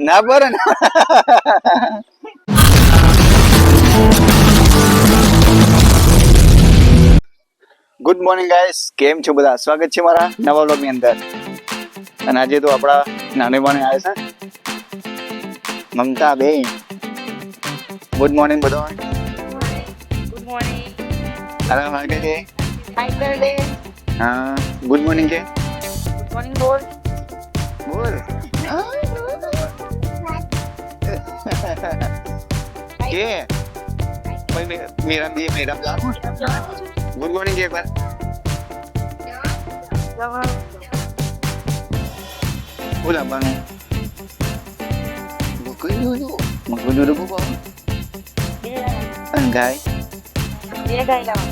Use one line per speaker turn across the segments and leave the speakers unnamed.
ના પડે ને. ગુડ મોર્નિંગ ગાઈસ, કેમ છો બધા? સ્વાગત છે મારા નવા વ્લોગ ની અંદર. અને આજે તો આપણા નાની બાને આવે છે મમતા બેન. ગુડ મોર્નિંગ બધા.
Good morning.
અરે માર્કે છે.
હાય બર્થડે.
હા, ગુડ મોર્નિંગ છે.
ગુડ મોર્નિંગ બોલ.
બોલ. કે ભાઈ મેરા भी मेरा गुड मॉर्निंग एक बार बोला bang bukan dulu makan dulu buka angkai
Dia gay lang.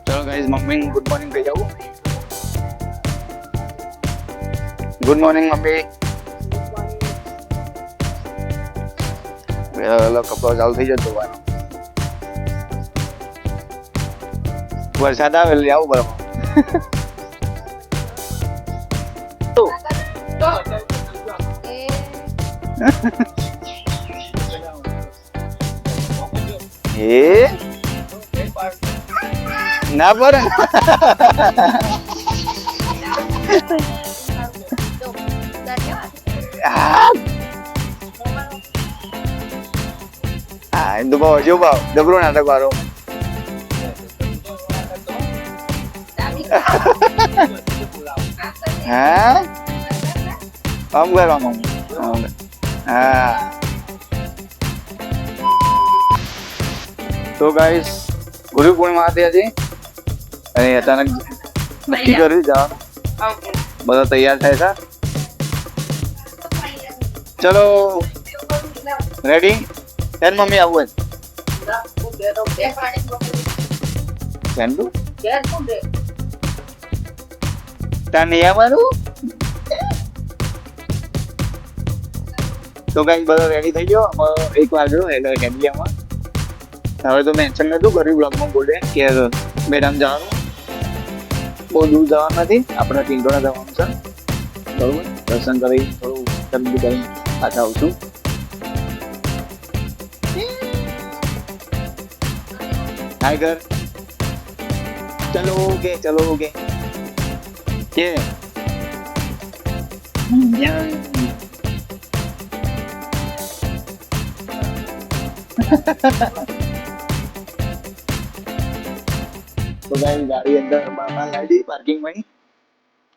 चलो गाइस मम्मी गुड मॉर्निंग कह जाओ. Good morning mummy. વેલા કપડો ચાલુ થઈ જતો હોય. વરસાદ આવે એટલે આવું બરાબર. એ ના પડે. હા એ તો બહુ જો ભાવ ડબરો નાટક વાળો. હા આમ કરવાનું. હા તો ગાઈસ ગુરુ પૂર્ણિમા હતી આજે અને અચાનક નક્કી કર્યું જવાનું. બધા તૈયાર થાય છે. ચલો રેડી. તેન મમ્મી આવું તને આવવાનું. તો કઈ બધો રેડી થઈ ગયો. એક વાગ્યો એટલે કેન્ડિયામાં હવે તો મેન્શન નતું કર્યું બ્લોગમાં. બોલે કે મેડમ જવાનું બહુ દૂર જવાનું નથી, આપણે ટીંટોળા જવાનું છે. બરોબર, દર્શન કરી થોડું ખરીદી કરી પાછા આવશું. હાય ઘર. ચલો કે ચલો કે તો ગાઈ ગાડી અંદર બાબા લાડી પાર્કિંગ માં.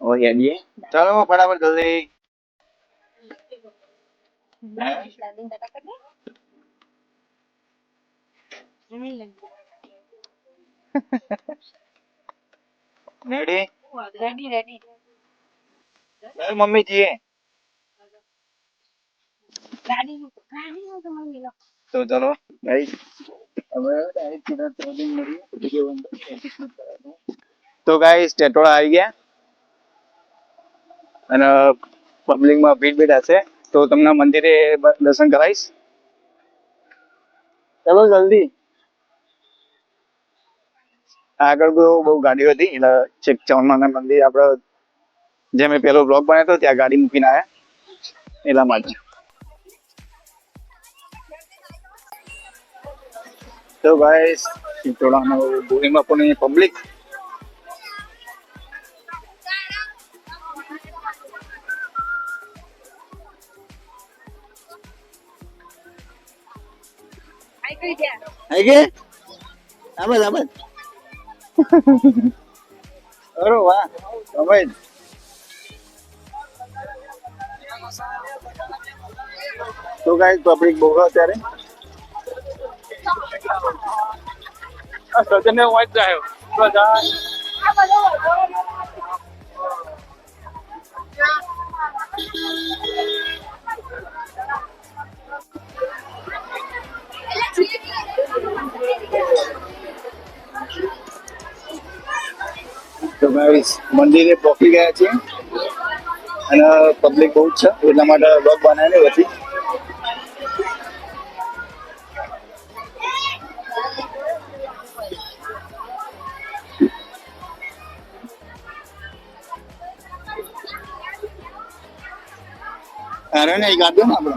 ઓ યાડીએ ચાલો ફટાફટ જલ્દી. Ready
ready ready.
મમ્મી જીએ
ગાડી તો મમ્મી લો.
તો ચલો ગાઈ તો ગાઈસ ટેટોળા આવી ગયા અને પબ્લિકમાં ભીડ હશે તો તમને મંદિરે દર્શન કરાવીશ. ચલો જલ્દી. આગળ બહુ ગાડીઓ હતી એટલે છેક ચાવણમાં મંદિર આપણે જે મેં પેલો બ્લોગ બનાવ્યો હતો ત્યાં ગાડી મૂકીને આવ્યા એટલા માટે. તો ગાઈસ ટેટોળાનો બોરીમાં પણ પબ્લિક.
આઈ ગયા.
આઈ ગયા આબદ આબદ. અરે વાહ તમે તો ગાઈસ પબ્લિક બહુ અત્યારે. સજને વાંચ જાય તો ગાઈસ મંદિરે પહોંચી ગયા છે અને પબ્લિક બહુ જ છે એટલા માટે બ્લોગ બનાવેલી હતી. તારે ને એક આપ્યો ને આપણે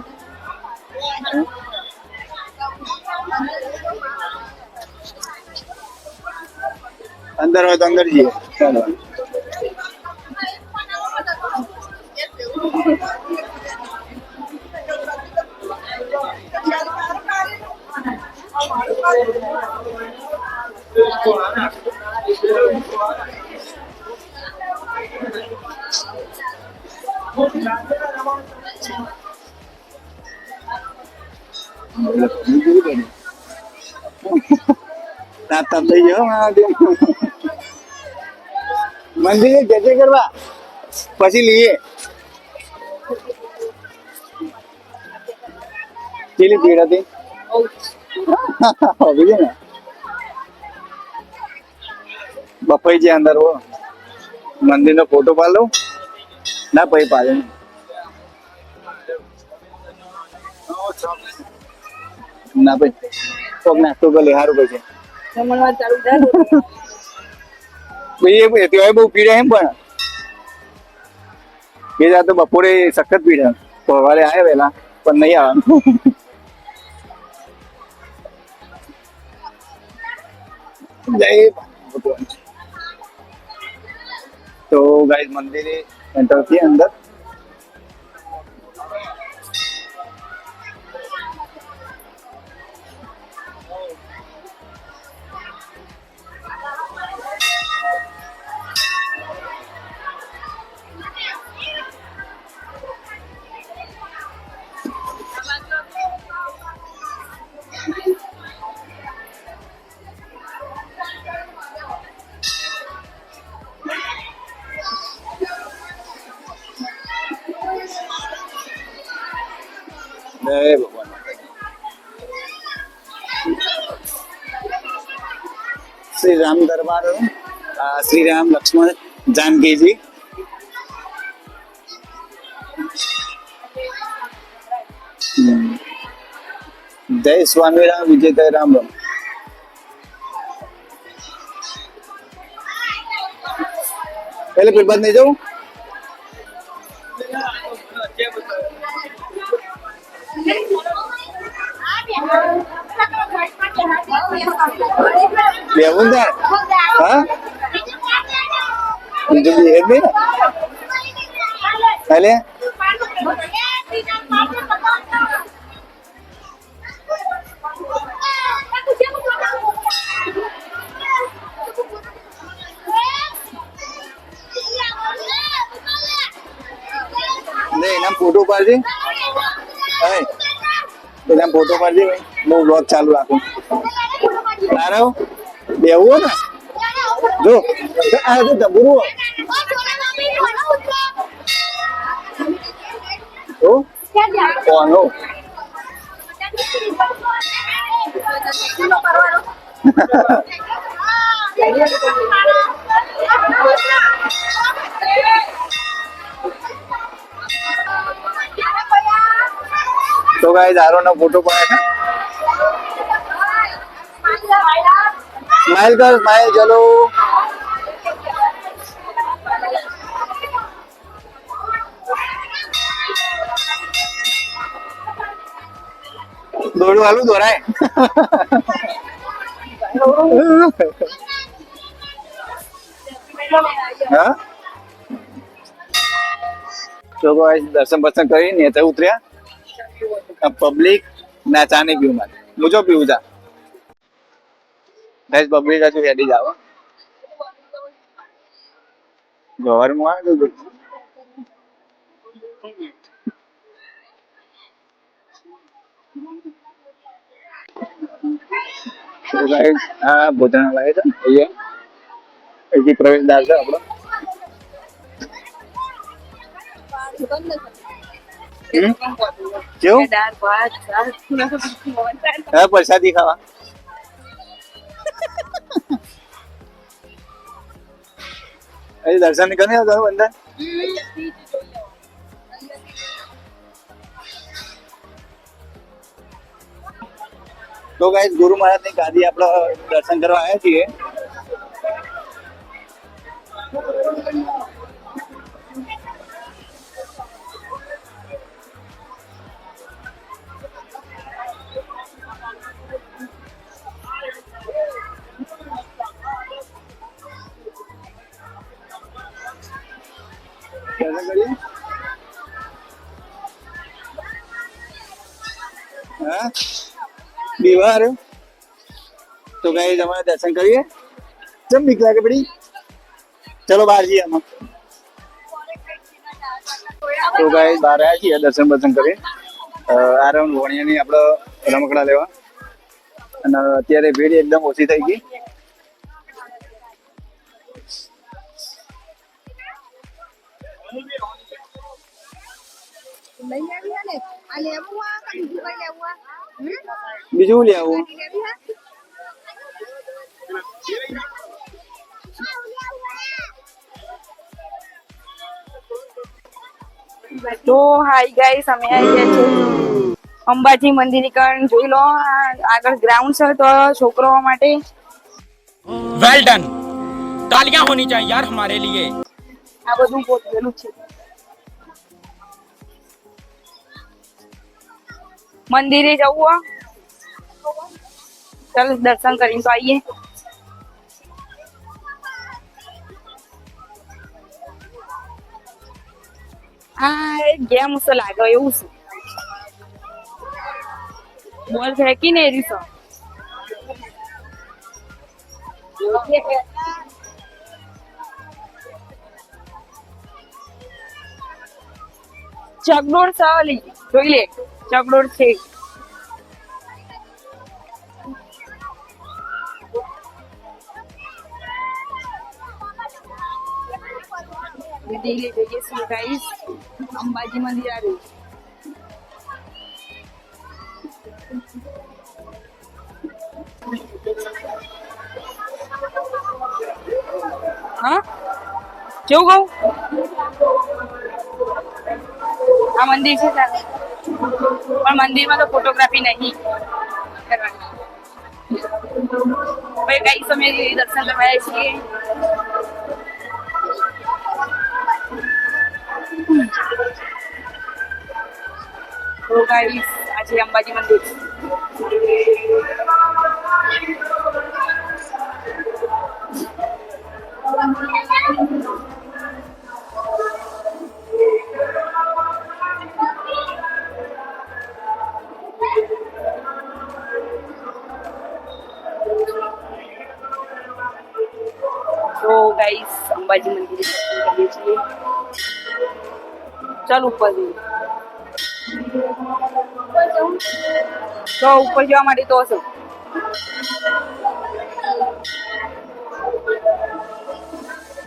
અંદર હોય તો અંદર જઈએ ચાલો થઈ ગયો મંદિરે જજે કરવા પછી લઈએ કેટલી ભીડ હતી બીજું ને બફાઈ છે અંદર હો મંદિર નો ફોટો પાડ લઉં ના પછી પાડે ના ભાઈ કોક નાસ્તો કરી લે સારું પછી
જમણવાર ચાલુ થાય
ભાઈ ત્યાં બહુ પીડા એમ પણ એ જા તો બપોરે સખત પીડા સવારે આવ્યા વેલા પણ નહીં આવવાનું જય ભગવાન તો ગાઈસ મંદિરે એન્ટર થી અંદર જય ભગવાન શ્રી રામ દરબાર શ્રી રામ લક્ષ્મણ જાનકીજી જય સ્વામી રામ વિજય રામ રામ એટલે પેપર નહીં જવું બેવું થાય હા બીજું બી હેડ નહીં ને એના ફોટો પાડજે એના ફોટો પાડજે બહુ બ્લોગ ચાલુ રાખું તારો બેવું ને જો આ તો ડબરું તો કોનો तो गाइस आरो ना फोटो पाया स्माइल कर स्माइल चलो दौड़ो आलू दोहराए हाँ तो गाइस दर्शन बर्शन करी नीचे उतरिया पब्लिक ना चाने पीऊ मारे मुझे पीऊ जा गाइस पब्लिक का जो हेडी जाओ गवर में आ तो गाइस आ भोजनालय છે અહીંયા એથી પ્રવેશદ્વાર છે આપણો क्यों प्रसादी खावा अरे दर्शन करने आता हूँ अंदर तो गाइस गुरु महाराज ने गादी आपड़ा दर्शन करवा आया थी કરીએ. હા બીવાર તો કઈ તમારે દર્શન કરીએ. કેમ બીક લાગે પડી? ચલો બહાર જઈએ આમાં. તો કઈ બહાર આવ્યા છીએ દર્શન બર્શન કરી. આ રાઉન્ડ વણિયાની આપણે રમકડા લેવા અને અત્યારે ભીડ એકદમ ઓછી થઈ ગઈ. બીજું લે આવું.
તો હાઈ ગાઈસ, અમે આવી ગયા છે અંબાજી મંદિર ની કારણ જોઈ લો. આગળ ગ્રાઉન્ડ છે તો છોકરાઓ માટે
वेल डन तालियां होनी चाहिए यार हमारे लिए
આ બધું ગોઠવેલું છે. મંદિરે જવું ચાલ દર્શન કરીને તો આવીએ. આ ગેમ તો લાગે એવું છે. બોલ ફેંકીને એરી છે. ચકડોળ સાલી જોઈ લે. ચકડોળ છે. જઈએ છીએ ગાઈસ, અંબાજી મંદિર આવ્યું. હા કેવું કહું? આ મંદિર છે પણ મંદિરમાં તો ફોટોગ્રાફી નહીં કરવાની. ભાઈ કઈ સમય દર્શન કરવા આવ્યા છીએ. તો ગાઈસ આજે અંબાજી મંદિર. તો ગાઈસ અંબાજી મંદિર કરીએ છીએ. ચાલ ઉપર જઈએ. તો ઉપર જવા માટે તો હશે.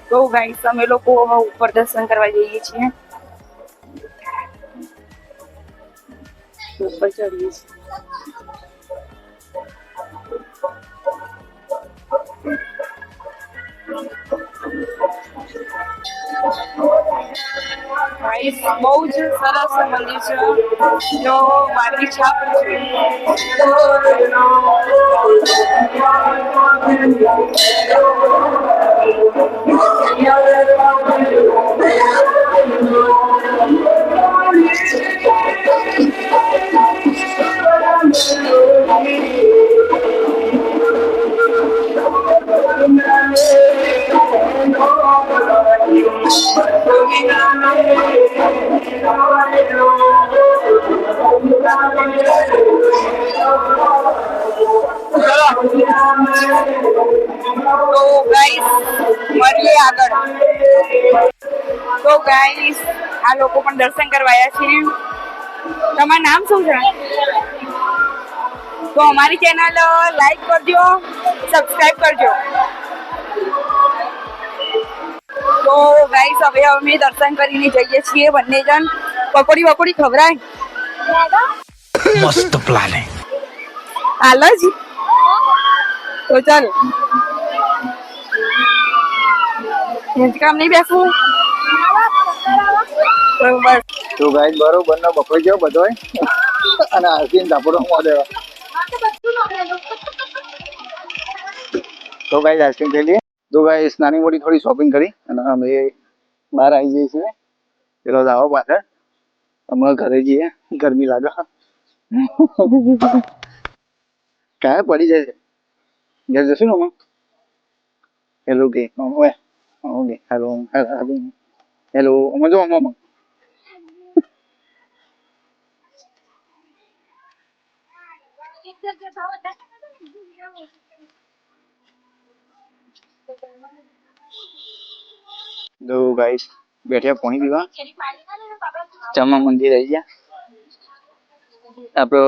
તો ગાઈસ અમે લોકો ઉપર દર્શન કરવા જઈએ છીએ. ઉપર ચડીએ છીએ. ગાઈસ બહુ જ સરસ મંદિર છે. જો વાદળી છાપ છે. તો ગાઈસ મળીએ આગળ. તો ગાઈસ આ લોકો પણ દર્શન કરવા આવ્યા છે. તમારું નામ શું છે? તો અમારી ચેનલ લાઈક કરજો, સબસ્ક્રાઇબ કરજો. તો ગાઈસ હવે અમે દર્શન કરીને જઈએ છીએ બંને જણ. પકોડી વકોડી ખવરાય
मस्त प्लान है
હાલ જ. તો ચાલ કામ નહીં બેસવું. બસ
તો ગાઈસ બરોબર નો બપોર જેવો બધો અને આરતી ધાપડો દેવા. તો ગાઈસ આઈસ્ક્રીમ ખાઈ લઈએ. તો ગાઈસ નાની મોટી થોડી શોપિંગ કરી અને અમે બહાર આવી જઈએ છીએ. પેલો દાવો પાછળ અમે ઘરે જઈએ. ગરમી લાગે કાય પડી જાય છે. ઘેર જશું ને અમે. હેલો કે ઓકે હેલો હેલો હેલો અમે જો આમાં જો ગાઈસ બેઠ્યા પાણી પીવા ચામા મંદિર આવી ગયા આપણો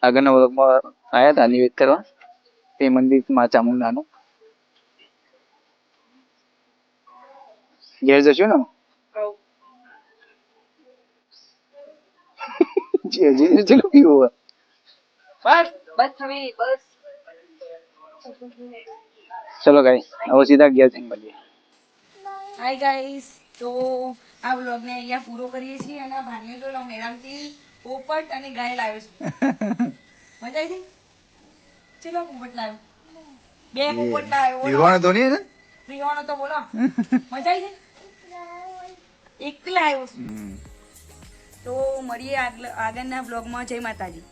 આગળના વર્ગમાં આવ્યા હતા નિવેદ કરવા તે મંદિર માં ચામુંડાનું ઘેર જશું ને જે પીવું
બસ હવે બસ.
ચલો ગાઈસ હવે સીધા ઘેર જઈને મળીએ
હાય ગાઈસ, તો આ વ્લોગને અહીંયા પૂરો કરીએ છીએ અને ભાણિયો મેળામાંથી પોપટ અને ગાય લાવ્યો છે. મજા આવી? ચલો પોપટ લાવ્યો. બે પોપટ લાવ્યો.
પીવાનો તો નહીં ને
પીવાનો તો બોલો. મજા આવી? એક લાવ્યો. તો મળીએ આગળના વ્લોગમાં. જય માતાજી.